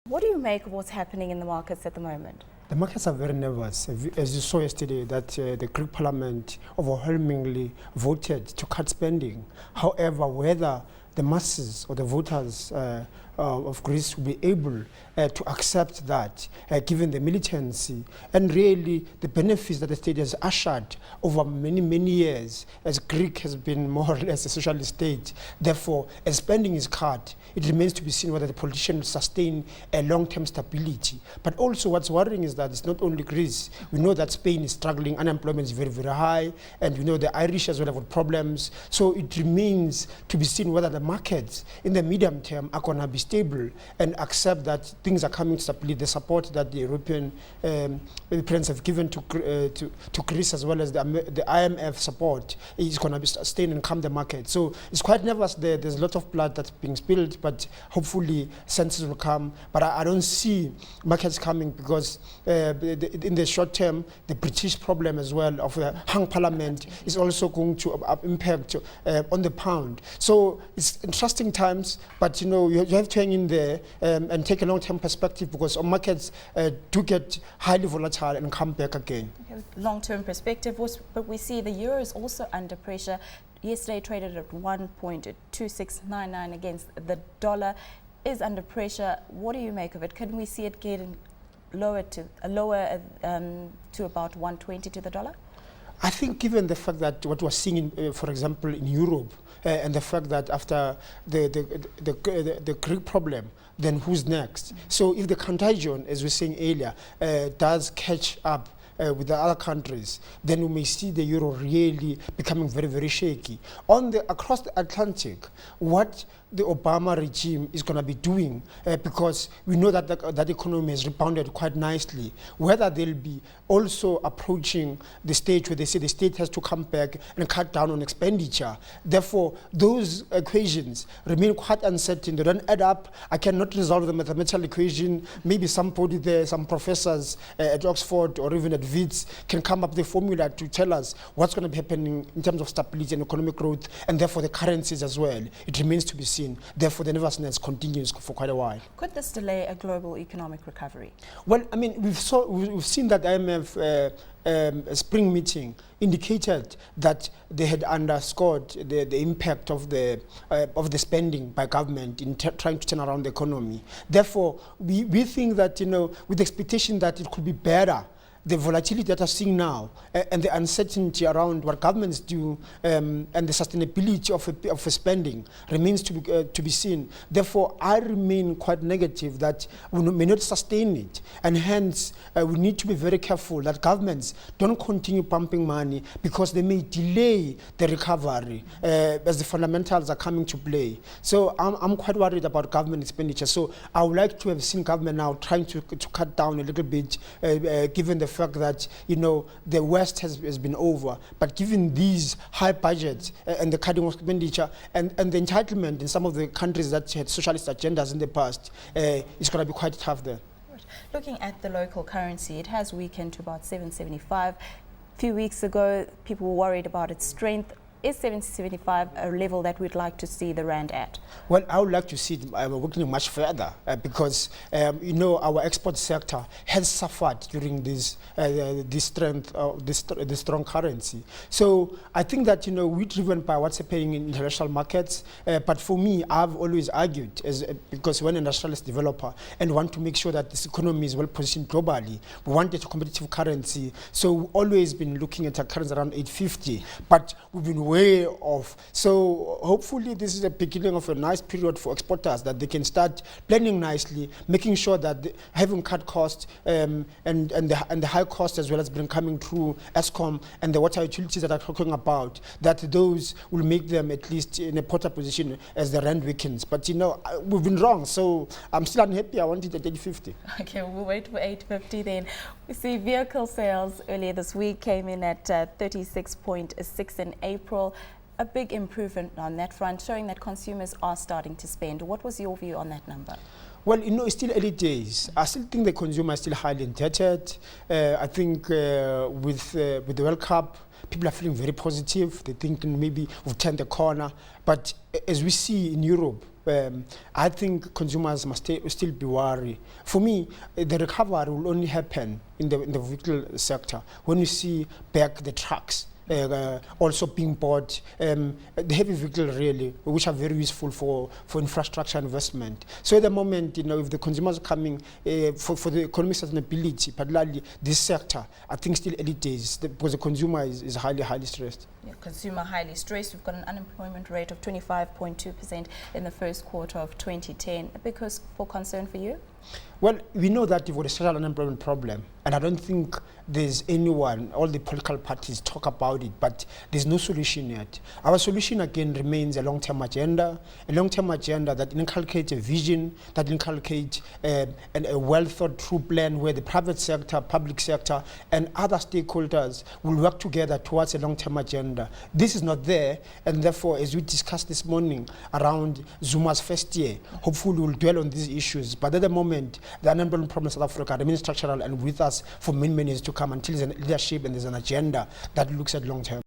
What do you make of what's happening in the markets at the moment? The markets are very nervous. As you saw yesterday, that the Greek parliament overwhelmingly voted to cut spending. However, whether the masses or the voters of Greece will be able to accept that, given the militancy and really the benefits that the state has ushered over many, many years, as Greek has been more or less a socialist state. Therefore, as spending is cut, it remains to be seen whether the politicians sustain a long-term stability. But also what's worrying is that it's not only Greece. We know that Spain is struggling, unemployment is very, very high, and we know the Irish as well have got problems. So it remains to be seen whether the markets in the medium term are going to be stable and accept that things are coming to stability. The support that the European parents have given to Greece, as well as the IMF support, is going to be sustained and calm the market. So it's quite nervous there. There's a lot of blood that's being spilled, but hopefully senses will come. But I don't see markets coming because in the short term, the British problem as well of a hung parliament is also going to impact on the pound. So it's interesting times, but you have to hang in there and take a long-term perspective, because our markets do get highly volatile and come back again. Okay, long-term perspective, but we see the euro is also under pressure. Yesterday traded at 1.2699 against the dollar, is under pressure. What do you make of it? Can we see it getting lower to about 120 to the dollar? I think given the fact that what we're seeing, for example, in Europe, and the fact that after the Greek problem, then who's next? So if the contagion, as we were saying earlier, does catch up with the other countries, then we may see the euro really becoming very, very shaky. Across the Atlantic, what the Obama regime is going to be doing, because we know that that economy has rebounded quite nicely, whether they'll be also approaching the stage where they say the state has to come back and cut down on expenditure. Therefore, those equations remain quite uncertain. They don't add up. I cannot resolve the mathematical equation. Maybe somebody there, some professors at Oxford or even at Wits can come up with a formula to tell us what's going to be happening in terms of stability and economic growth, and therefore the currencies as well. It remains to be seen. Therefore, the nervousness continues for quite a while. Could this delay a global economic recovery? Well, I mean, we've seen that IMF spring meeting indicated that they had underscored the impact of the spending by government in trying to turn around the economy. Therefore, we think that, with the expectation that it could be better, the volatility that we're seeing now and the uncertainty around what governments do and the sustainability of a spending remains to be seen. Therefore, I remain quite negative that we may not sustain it, and hence we need to be very careful that governments don't continue pumping money, because they may delay the recovery as the fundamentals are coming to play. So I'm quite worried about government expenditure. So I would like to have seen government now trying to cut down a little bit, given the fact that the West has been over, but given these high budgets and the cutting of expenditure and the entitlement in some of the countries that had socialist agendas in the past, it's going to be quite tough there. Looking at the local currency, it has weakened to about 775. A few weeks ago, people were worried about its strength. Is 775 a level that we'd like to see the rand at? Well, I would like to see it working much further because, our export sector has suffered during this strong currency. So I think that, we're driven by what's happening in international markets. But for me, I've always argued, because we're an industrialist developer and want to make sure that this economy is well positioned globally, we want a competitive currency. So we've always been looking at a currency around 850, but we've been way off. So hopefully this is the beginning of a nice period for exporters, that they can start planning nicely, making sure that having cut costs and the high costs as well as been coming through ESCOM and the water utilities that I'm talking about, that those will make them at least in a better position as the rand weakens. But we've been wrong, so I'm still unhappy. I want it at 850. Okay, we'll wait for 850 then. We see vehicle sales earlier this week came in at 36.6 in April. A big improvement on that front, showing that consumers are starting to spend. What was your view on that number? Well, it's still early days. I still think the consumer is still highly indebted. I think with the World Cup, People are feeling very positive. They're thinking maybe we've turned the corner. But as we see in Europe, I think consumers must still be worried. For me, the recovery will only happen in the vehicle sector when we see back the trucks. Also being bought, the heavy vehicle really, which are very useful for infrastructure investment. So at the moment, if the consumers are coming for the economic sustainability, particularly this sector, I think still early days because the consumer is highly stressed. Yeah, consumer highly stressed. We've got an unemployment rate of 25.2% in the first quarter of 2010. A big cause for concern for you? Well, we know that we've got a social unemployment problem, and I don't think there's anyone, all the political parties talk about it, but there's no solution yet. Our solution again remains a long-term agenda that inculcates a vision, that inculcates a well-thought-through plan where the private sector, public sector, and other stakeholders will work together towards a long-term agenda. This is not there, and therefore, as we discussed this morning around Zuma's first year, hopefully we'll dwell on these issues. But at the moment, the unemployment problem in South Africa remains structural and with us for many years to come until there's a leadership and there's an agenda that looks at long term.